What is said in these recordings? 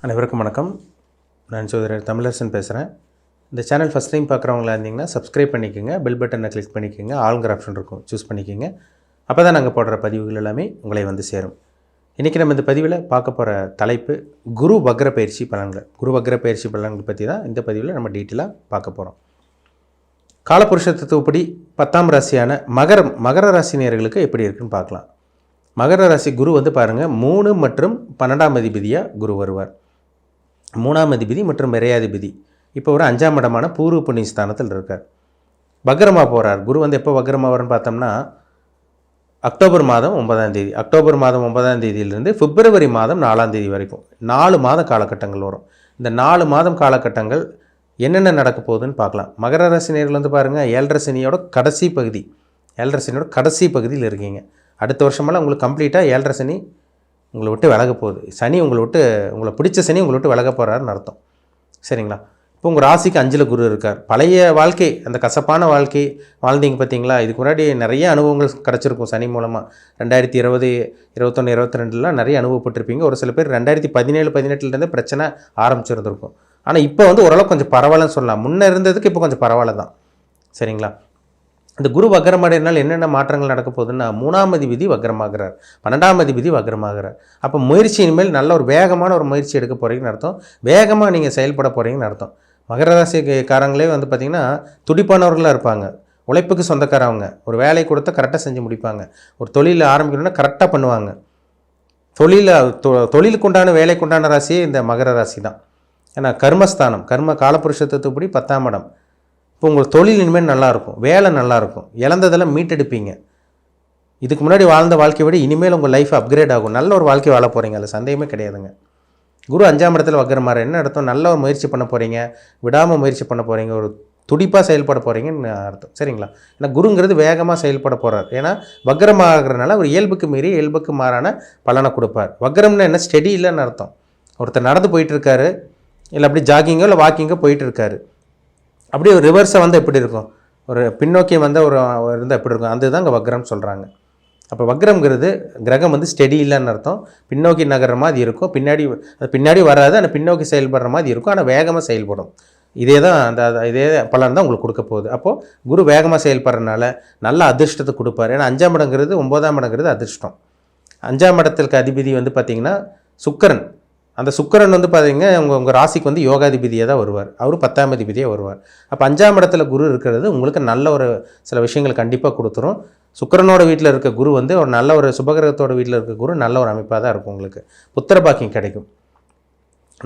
அனைவருக்கும் வணக்கம். நான் சோதரர் தமிழரசன் பேசுகிறேன். இந்த சேனல் ஃபஸ்ட் டைம் பார்க்குறவங்களா இருந்தீங்கன்னா சப்ஸ்கிரைப் பண்ணிக்கோங்க, பெல் பட்டனை கிளிக் பண்ணிக்கோங்க, ஆளுங்கிற ஆப்ஷன் இருக்கும் சூஸ் பண்ணிக்கோங்க. அப்போ தான் நாங்கள் போடுற பதிவுகள் எல்லாமே உங்களை வந்து சேரும். இன்றைக்கி நம்ம இந்த பதிவில் பார்க்க போகிற தலைப்பு குரு வக்ர பயிற்சி பலன்கள். குரு வக்ர பயிற்சி பலன்கள் பற்றி தான் இந்த பதிவில் நம்ம டீட்டெயிலாக பார்க்க போகிறோம். காலபுருஷ தத்துவப்படி 10ஆம் ராசியான மகர ராசி நேயர்களுக்கு எப்படி இருக்குன்னு பார்க்கலாம். மகர ராசி குரு வந்து பாருங்கள் 3 மற்றும் 12ஆம் அதிபதியாக குரு வருவார். 3ஆம் அதிபதி மற்றும் விரையாதிபதி இப்போ ஒரு 5ஆம் இடமான பூர்வ புண்ணிய ஸ்தானத்தில் இருக்கார். வக்ரமாக போகிறார். குரு வந்து எப்போ வக்ரமாகறன்னு பார்த்தோம்னா அக்டோபர் மாதம் 9ஆம் தேதி. அக்டோபர் மாதம் 9ஆம் தேதியிலிருந்து பிப்ரவரி மாதம் 4ஆம் தேதி வரைக்கும் 4 மாத காலகட்டங்கள் வரும். இந்த 4 மாதம் காலகட்டங்கள் என்னென்ன நடக்க போகுதுன்னு பார்க்கலாம். மகர ராசி நேயர்கள் வந்து பாருங்கள் 7.5 சனியோட கடைசி பகுதி. 7.5 சனியோட கடைசி பகுதியில் இருக்கீங்க. அடுத்த வருஷமெல்லாம் உங்களுக்கு கம்ப்ளீட்டாக 7.5 சனி உங்களை விட்டு விலக போகுது. சனி உங்களை பிடிச்ச சனி உங்களை விட்டு விலக போகிறாருன்னு அர்த்தம். சரிங்களா? இப்போ உங்கள் ராசிக்கு 5ல் குரு இருக்கார். பழைய வாழ்க்கை, அந்த கசப்பான வாழ்க்கை வாழ்ந்தீங்க பார்த்தீங்களா, இதுக்கு முன்னாடி நிறைய அனுபவங்கள் கிடச்சிருக்கும் சனி மூலமாக. 2020, 21, 22லாம் நிறைய அனுபவப்பட்டிருப்பீங்க. ஒரு சில பேர் 2017, 18லேருந்தே பிரச்சனை ஆரம்பிச்சிருந்துருக்கும். ஆனால் இப்போ வந்து ஓரளவுக்கு கொஞ்சம் பரவாயில்லன்னு சொல்லலாம். முன்னே இருந்ததுக்கு இப்போ கொஞ்சம் பரவாயில்ல தான். சரிங்களா? இந்த குரு வக்ரமடைனால் என்னென்ன மாற்றங்கள் நடக்க போகுதுன்னா 3ஆம் அதிபதி வக்ரமாகிறார், 12ஆம் அதிபதி வக்ரமாகிறார். அப்போ முயற்சி இனிமேல் நல்ல ஒரு வேகமான ஒரு முயற்சி எடுக்க போகிறீங்கன்னு அர்த்தம். வேகமாக நீங்கள் செயல்பட போகிறீங்கன்னு அர்த்தம். மகர ராசிக்காரங்களே வந்து பார்த்திங்கன்னா துடிப்பானவர்களாக இருப்பாங்க. உழைப்புக்கு சொந்தக்காரவங்க. ஒரு வேலை கொடுத்தா கரெக்டாக செஞ்சு முடிப்பாங்க. ஒரு தொழில் ஆரம்பிக்கணும்னா கரெக்டாக பண்ணுவாங்க. தொழிலுக்கு உண்டான வேலைக்கு உண்டான ராசியே இந்த மகர ராசி தான். ஏன்னா கர்மஸ்தானம், காலபுருஷத்துப்படி 10ஆம் இடம். இப்போ உங்கள் தொழில் இனிமேல் நல்லாயிருக்கும், வேலை நல்லாயிருக்கும், இழந்ததெல்லாம் மீட்டெடுப்பீங்க. இதுக்கு முன்னாடி வாழ்ந்த வாழ்க்கையை விட இனிமேல் உங்கள் லைஃப் அப்கிரேட் ஆகும். நல்ல ஒரு வாழ்க்கை வாழ போகிறீங்க, அதில் சந்தேகமே கிடையாதுங்க. குரு 5ஆம் இடத்துல வக்ரமாற என்ன அர்த்தம்? நல்ல ஒரு முயற்சி பண்ண போகிறீங்க, விடாமல் முயற்சி பண்ண போகிறீங்க, ஒரு துடிப்பாக செயல்பட போகிறீங்கன்னு அர்த்தம். சரிங்களா? ஏன்னா குருங்கிறது வேகமாக செயல்பட போகிறார். ஏன்னா வக்ரமாகறதுனால ஒரு இயல்புக்கு மீறி இயல்புக்கு மாறான பலனை கொடுப்பார். வக்ரம்னா என்ன? ஸ்டெடி இல்லைன்னு அர்த்தம். ஒருத்தர் நடந்து போயிட்டுருக்காரு, இல்லை அப்படி ஜாகிங்கோ இல்லை வாக்கிங்கோ போயிட்டுருக்காரு. அப்படியே ஒரு ரிவர்ஸை வந்து எப்படி இருக்கும், ஒரு பின்னோக்கி வந்து ஒரு இருந்தால் எப்படி இருக்கும், அதுதான் இங்கே வக்ரம் சொல்கிறாங்க. அப்போ வக்ரம்ங்கிறது கிரகம் வந்து ஸ்டெடி இல்லைன்னு அர்த்தம். பின்னோக்கி நகர்ற மாதிரி இருக்கும், பின்னாடி வராது, ஆனால் பின்னோக்கி செயல்படுற மாதிரி இருக்கும், ஆனால் வேகமாக செயல்படும். இதே பலன் தான் உங்களுக்கு கொடுக்க போகுது. அப்போது குரு வேகமாக செயல்படுறதுனால நல்ல அதிர்ஷ்டத்தை கொடுப்பார். ஏன்னா 5ஆம் இடங்கிறது 9ஆம் இடங்கிறது அதிர்ஷ்டம். 5ஆம் இடத்திற்கு அதிபதி வந்து பார்த்திங்கன்னா சுக்கிரன். அந்த சுக்கிரன் வந்து பார்த்தீங்கன்னா உங்கள் ராசிக்கு வந்து யோகாதிபதியாக தான் வருவார். அவர் 10ஆம் அதிபதியாக வருவார். அப்போ 5ஆம் இடத்துல குரு இருக்கிறது உங்களுக்கு நல்ல ஒரு சில விஷயங்கள் கண்டிப்பாக கொடுத்துரும். சுக்கிரனோட வீட்டில் இருக்க குரு வந்து ஒரு நல்ல ஒரு சுபகிரகத்தோட வீட்டில் இருக்க குரு நல்ல ஒரு அமைப்பாக தான் இருக்கும். உங்களுக்கு புத்திரபாக்கியம் கிடைக்கும்,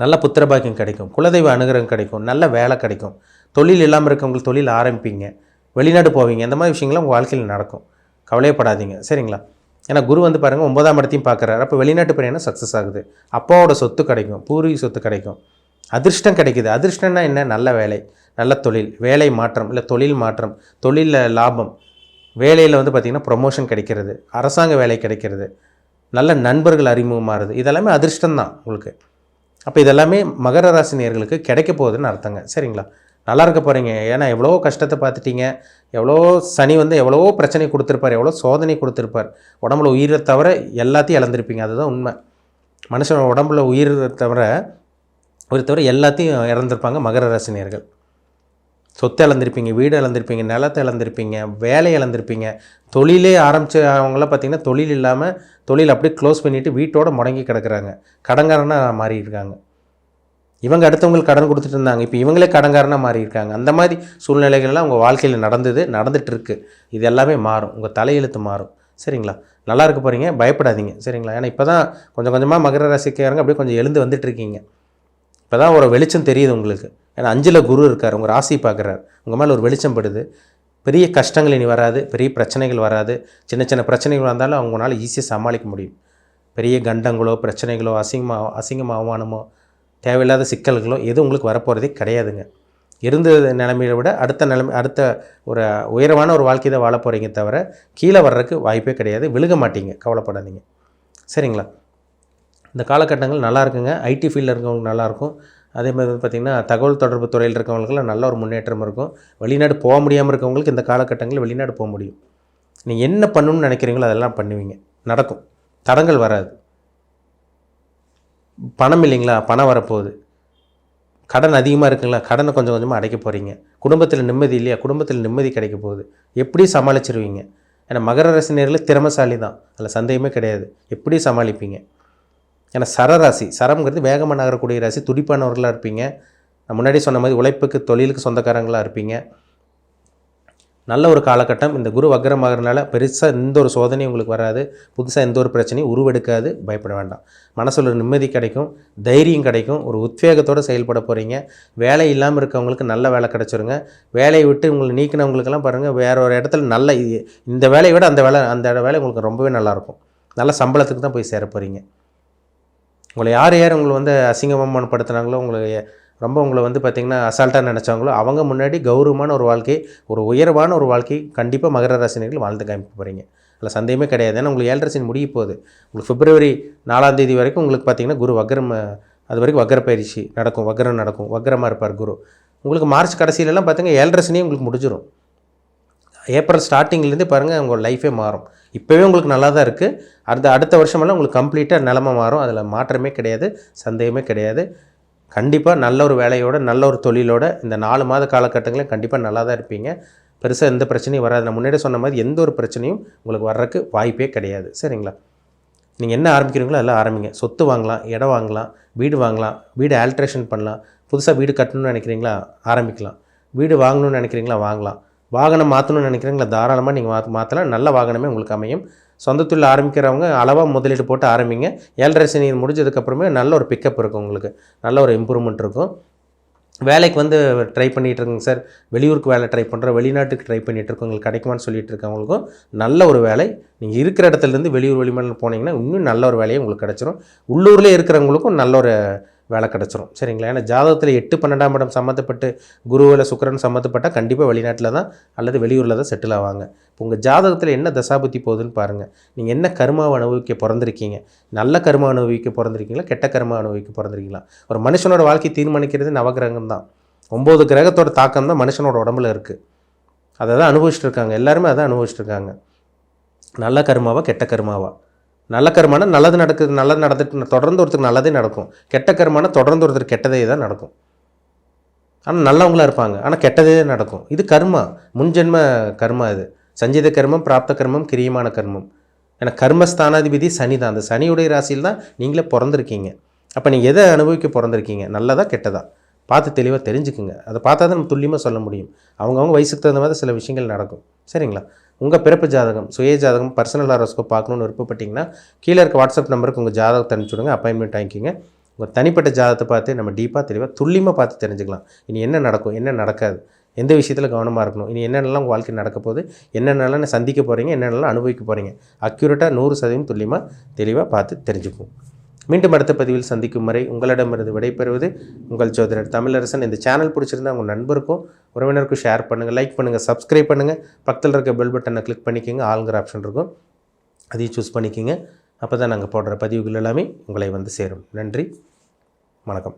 நல்ல புத்திரபாக்கியம் கிடைக்கும், குலதெய்வ அனுகிரகம் கிடைக்கும், நல்ல வேலை கிடைக்கும், தொழில் இல்லாமல் இருக்கவங்களுக்கு தொழில் ஆரம்பிப்பீங்க, வெளிநாடு போவீங்க. இந்த மாதிரி விஷயங்கள்லாம் உங்கள் வாழ்க்கையில் நடக்கும். கவலையப்படாதீங்க. சரிங்களா? ஏன்னா குரு வந்து பாருங்கள் 9ஆம் இடத்தையும் பார்க்குறாரு. அப்போ வெளிநாட்டு பிரயாணம் சக்ஸஸ் ஆகுது, அப்பாவோட சொத்து கிடைக்கும், பூர்வீக சொத்து கிடைக்கும், அதிர்ஷ்டம் கிடைக்குது. அதிர்ஷ்டம்னா என்ன? நல்ல வேலை, நல்ல தொழில், வேலை மாற்றம், இல்லை தொழில் மாற்றம், தொழிலில் லாபம், வேலையில் வந்து பார்த்திங்கன்னா ப்ரொமோஷன் கிடைக்கிறது, அரசாங்க வேலை கிடைக்கிறது, நல்ல நண்பர்கள் அறிமுகமாகுது. இதெல்லாமே அதிர்ஷ்டம் தான் உங்களுக்கு. அப்போ இதெல்லாமே மகர ராசி நேயர்களுக்கு கிடைக்க போகுதுன்னு அர்த்தங்க. சரிங்களா? நல்லா இருக்க போகிறீங்க. ஏன்னா எவ்வளோ கஷ்டத்தை பார்த்துட்டீங்க, எவ்வளோ சனி வந்து எவ்வளோ பிரச்சனை கொடுத்துருப்பார், எவ்வளோ சோதனை கொடுத்துருப்பார். உடம்புல உயிரை தவிர எல்லாத்தையும் இழந்திருப்பீங்க. அதுதான் உண்மை. மனுஷன் உடம்புல உயிர் தவிர எல்லாத்தையும் இழந்திருப்பாங்க மகர ராசி நேயர்கள். சொத்தை இழந்திருப்பீங்க, வீடு இழந்திருப்பீங்க, நிலத்தை இழந்திருப்பீங்க, வேலை இழந்திருப்பீங்க. தொழிலே ஆரம்பித்த அவங்களாம் பார்த்திங்கன்னா தொழில் இல்லாமல் தொழில் அப்படியே க்ளோஸ் பண்ணிவிட்டு வீட்டோடு முடங்கி கிடக்குறாங்க. கடன்காரனாக மாறியிருக்காங்க. இவங்க அடுத்தவங்களுக்கு கடன் கொடுத்துட்டு இருந்தாங்க, இப்போ இவங்களே கடன்காரனாக மாறியிருக்காங்க. அந்த மாதிரி சூழ்நிலைகள்லாம் உங்கள் வாழ்க்கையில் நடந்துகிட்ருக்கு. இது எல்லாமே மாறும், உங்கள் தலையெழுத்து மாறும். சரிங்களா? நல்லா இருக்க போகிறீங்க, பயப்படாதீங்க. சரிங்களா? ஏன்னா இப்போ தான் கொஞ்சம் கொஞ்சமாக மகர ராசிக்காரங்க அப்படியே கொஞ்சம் எழுந்து வந்துட்டுருக்கீங்க. இப்போ தான் ஒரு வெளிச்சம் தெரியுது உங்களுக்கு. ஏன்னா 5ல் குரு இருக்கார், உங்கள் ராசி பார்க்குறாரு, உங்கள் மேலே ஒரு வெளிச்சம் படுது. பெரிய கஷ்டங்கள் இனி வராது, பெரிய பிரச்சனைகள் வராது. சின்ன சின்ன பிரச்சனைகள் வந்தாலும் அவங்களால ஈஸியாக சமாளிக்க முடியும். பெரிய கண்டங்களோ பிரச்சனைகளோ அசிங்கமோ அவமானமோ தேவையில்லாத சிக்கல்களோ எதுவும் உங்களுக்கு வரப்போகிறதே கிடையாதுங்க. இருந்த நிலைமையை விட அடுத்த ஒரு உயரமான ஒரு வாழ்க்கை தான் வாழ போகிறீங்க தவிர கீழே வர்றதுக்கு வாய்ப்பே கிடையாது. விழுக மாட்டீங்க, கவலைப்படாதீங்க. சரிங்களா? இந்த காலகட்டங்கள் நல்லா இருக்குங்க. ஐடி ஃபீல்டில் இருக்கவங்களுக்கு நல்லாயிருக்கும். அதே மாதிரி வந்து பார்த்திங்கன்னா தகவல் தொடர்பு துறையில் இருக்கவங்களுக்குலாம் நல்ல ஒரு முன்னேற்றம் இருக்கும். வெளிநாடு போக முடியாமல் இருக்கவங்களுக்கு இந்த காலகட்டங்களில் வெளிநாடு போக முடியும். நீங்கள் என்ன பண்ணணும்னு நினைக்கிறீங்களோ அதெல்லாம் பண்ணுவீங்க, நடக்கும், தடங்கள் வராது. பணம் இல்லைங்களா, பணம் வரப்போகுது. கடன் அதிகமாக இருக்குங்களா, கடனை கொஞ்சம் கொஞ்சமாக அடைக்க போகிறீங்க. குடும்பத்தில் நிம்மதி இல்லையா, குடும்பத்தில் நிம்மதி கிடைக்க போகுது. எப்படி சமாளிச்சிருவீங்க? ஏன்னா மகர ராசி நேயர்கள் திறமைசாலி தான், அதில் சந்தேகமே கிடையாது. எப்படி சமாளிப்பீங்க? ஏன்னா சரராசி, சரம்ங்கிறது வேகமாக நகரக்கூடிய ராசி. துடிப்பானவர்களாக இருப்பீங்க. நான் முன்னாடி சொன்ன மாதிரி உழைப்புக்கு தொழிலுக்கு சொந்தக்காரங்களாக இருப்பீங்க. நல்ல ஒரு காலகட்டம். இந்த குரு வக்ரமாகறனால பெருசாக எந்த ஒரு சோதனையும் உங்களுக்கு வராது. புதுசாக எந்த ஒரு பிரச்சனையும் உருவெடுக்காது. பயப்பட வேண்டாம். மனசில் ஒரு நிம்மதி கிடைக்கும், தைரியம் கிடைக்கும், ஒரு உத்வேகத்தோடு செயல்பட போகிறீங்க. வேலை இல்லாமல் இருக்கவங்களுக்கு நல்ல வேலை கிடச்சிருங்க. வேலையை விட்டு உங்களை நீக்கினவங்களுக்கெல்லாம் பாருங்கள், வேறு ஒரு இடத்துல நல்ல இந்த வேலையை விட அந்த வேலை உங்களுக்கு ரொம்பவே நல்லாயிருக்கும். நல்ல சம்பளத்துக்கு தான் போய் சேர போகிறீங்க. உங்களை யார் உங்களை அசிங்கமானப்படுத்துனாங்களோ, உங்களை பார்த்திங்கன்னா அசால்ட்டாக நினச்சாங்களோ, அவங்க முன்னாடி கௌரவமான ஒரு வாழ்க்கை, ஒரு உயர்வான ஒரு வாழ்க்கை கண்டிப்பாக மகர ராசினியர்கள் வாழ்ந்து காமிக்க போகிறீங்க. அதில் சந்தேகமே கிடையாது. ஏன்னா உங்களுக்கு 7.5 சனி முடிய போகுது. உங்களுக்கு பிப்ரவரி 4ஆம் தேதி வரைக்கும் உங்களுக்கு பார்த்திங்கன்னா குரு வக்ரம், அது வரைக்கும் வக்ர பயிற்சி நடக்கும், வக்ரமாக இருப்பார் குரு. உங்களுக்கு மார்ச் கடைசியிலலாம் பார்த்திங்கன்னா 7.5 சனியே உங்களுக்கு முடிஞ்சிடும். ஏப்ரல் ஸ்டார்டிங்லேருந்தே பாருங்கள் உங்கள் லைஃபே மாறும். இப்போவே உங்களுக்கு நல்லா தான் இருக்குது. அடுத்த வருஷமெல்லாம் உங்களுக்கு கம்ப்ளீட்டாக நிலமை மாறும். அதில் மாற்றமே கிடையாது, சந்தேகமே கிடையாது. கண்டிப்பாக நல்ல ஒரு வேலையோட, நல்ல ஒரு தொழிலோட இந்த 4 மாத காலகட்டங்களில் கண்டிப்பாக நல்லா தான் இருப்பீங்க. பெருசாக எந்த பிரச்சனையும் வராது. நான் முன்னாடி சொன்ன மாதிரி எந்த ஒரு பிரச்சனையும் உங்களுக்கு வர்றதுக்கு வாய்ப்பே கிடையாது. சரிங்களா? நீங்கள் என்ன ஆரம்பிக்கிறீங்களோ அதெல்லாம் ஆரம்பிங்க. சொத்து வாங்கலாம், இடம் வாங்கலாம், வீடு வாங்கலாம், வீடு ஆல்ட்ரேஷன் பண்ணலாம். புதுசாக வீடு கட்டணும்னு நினைக்கிறீங்களா, ஆரம்பிக்கலாம். வீடு வாங்கணும்னு நினைக்கிறீங்களா, வாங்கலாம். வாகனம் மாற்றணும்னு நினைக்கிறீங்களா, தாராளமாக நீங்கள் மாற்றலாம். நல்ல வாகனமே உங்களுக்கு அமையும். சொந்த தொழில் ஆரம்பிக்கிறவங்க அளவாக முதலீடு போட்டு ஆரம்பிங்க. 7.5 சனி முடிஞ்சதுக்கப்புறமே நல்ல ஒரு பிக்கப் இருக்கும், உங்களுக்கு நல்ல ஒரு இம்ப்ரூவ்மெண்ட் இருக்கும். வேலைக்கு ட்ரை பண்ணிகிட்ருக்குங்க சார், வெளியூருக்கு வேலை ட்ரை பண்ணுறோம், வெளிநாட்டுக்கு ட்ரை பண்ணிகிட்ருக்கோம், உங்களுக்கு கிடைக்குமான்னு சொல்லிட்டு இருக்கவங்களுக்கும் நல்ல ஒரு வேலை. நீங்கள் இருக்கிற இடத்துலேருந்து வெளியூர் வெளிமாநிலம் போனீங்கன்னா இன்னும் நல்ல ஒரு வேலையை உங்களுக்கு கிடச்சிரும். உள்ளூர்லேயே இருக்கிறவங்களுக்கும் நல்ல ஒரு வேலை கிடச்சிரும். சரிங்களா? ஏன்னா ஜாதகத்தில் 8, 12ஆம் இடம் சம்மந்தப்பட்டு குருவில் சுக்கிரன் சம்மந்தப்பட்டால் கண்டிப்பாக வெளிநாட்டில் தான் அல்லது வெளியூரில் தான் செட்டில் ஆவாங்க. இப்போ உங்கள் ஜாதகத்தில் என்ன தசாபுத்தி போகுதுன்னு பாருங்கள். நீங்கள் என்ன கர்மாவை அனுபவிக்க பிறந்திருக்கீங்க? நல்ல கர்மா அனுபவிக்க பிறந்திருக்கீங்களா, கெட்ட கர்மா அனுபவிக்க பிறந்திருக்கீங்களா? ஒரு மனுஷனோட வாழ்க்கை தீர்மானிக்கிறது நவகிரகம் தான். 9 கிரகத்தோட தாக்கம் தான் மனுஷனோட உடம்புல இருக்குது. அதை தான் அனுபவிச்சுட்டு இருக்காங்க, எல்லாருமே அதான் அனுபவிச்சுட்டு இருக்காங்க. நல்ல கர்மாவா, கெட்ட கர்மாவா? நல்ல கர்மானா நல்லது நடக்குது, நல்லது நடந்துட்டு தொடர்ந்து ஒருத்தருக்கு நல்லதே நடக்கும். கெட்ட கர்மானா தொடர்ந்து ஒருத்தர் கெட்டதே தான் நடக்கும். ஆனால் நல்லவங்களாக இருப்பாங்க, ஆனால் கெட்டதே நடக்கும். இது கர்மா, முன்ஜென்ம கர்மா. இது சஞ்சித கர்மம், பிராப்த கர்மம், கிரியமான கர்மம். ஏன்னா கர்மஸ்தானாதிபதி சனி தான். அந்த சனியுடைய ராசியில் தான் நீங்களே பிறந்திருக்கீங்க. அப்போ நீங்கள் எதை அனுபவிக்க பிறந்திருக்கீங்க, நல்லதா கெட்டதா பார்த்து தெளிவாக தெரிஞ்சுக்குங்க. அதை பார்த்தா தான் நம்ம துல்லியமாக சொல்ல முடியும். அவங்கவுங்க வயசுக்கு தகுந்த மாதிரி சில விஷயங்கள் நடக்கும். சரிங்களா? உங்கள் பிறப்பு ஜாதகம், சுய ஜாதகம், பர்சனல் ஹாரோஸ்கோப் பார்க்கணுன்னு விருப்பப்பட்டிங்கன்னா கீழே இருக்க வாட்ஸ்அப் நம்பருக்கு உங்கள் ஜாதகத்தை அனுப்பிச்சுடுங்க, அப்பாயின்மெண்ட் வாங்கிக்கிங்க. உங்கள் தனிப்பட்ட ஜாதகத்தை பார்த்து நம்ம டீப்பாக தெளிவாக துல்லியமாக பார்த்து தெரிஞ்சுக்கலாம். இனி என்ன நடக்கும், என்ன நடக்காது, எந்த விஷயத்தில் கவனமாக இருக்கணும், இனி என்னென்னலாம் உங்கள் வாழ்க்கை நடக்க போகுது, என்னென்னலாம் சந்திக்க போகிறீங்க, என்னென்னலாம் அனுபவிக்க போகிறீங்க, அக்யூரேட்டாக 100% துல்லியமாக தெளிவாக பார்த்து தெரிஞ்சுப்போம். மீண்டும் அடுத்த பதிவில் சந்திக்கும் வரை உங்களிடமிருந்து விடைபெறுவது உங்கள் ஜோதிடர் தமிழரசன். இந்த சேனல் பிடிச்சிருந்தா உங்கள் நண்பருக்கும் உறவினருக்கும் ஷேர் பண்ணுங்கள், லைக் பண்ணுங்கள், சப்ஸ்கிரைப் பண்ணுங்கள். பக்கத்தில் இருக்க பெல் பட்டனை கிளிக் பண்ணிக்கோங்க. ஆளுங்கிற ஆப்ஷன் இருக்கும், அதையும் சூஸ் பண்ணிக்கோங்க. அப்போ தான் நாங்கள் போடுற பதிவுகள் எல்லாமே உங்களை சேரும். நன்றி, வணக்கம்.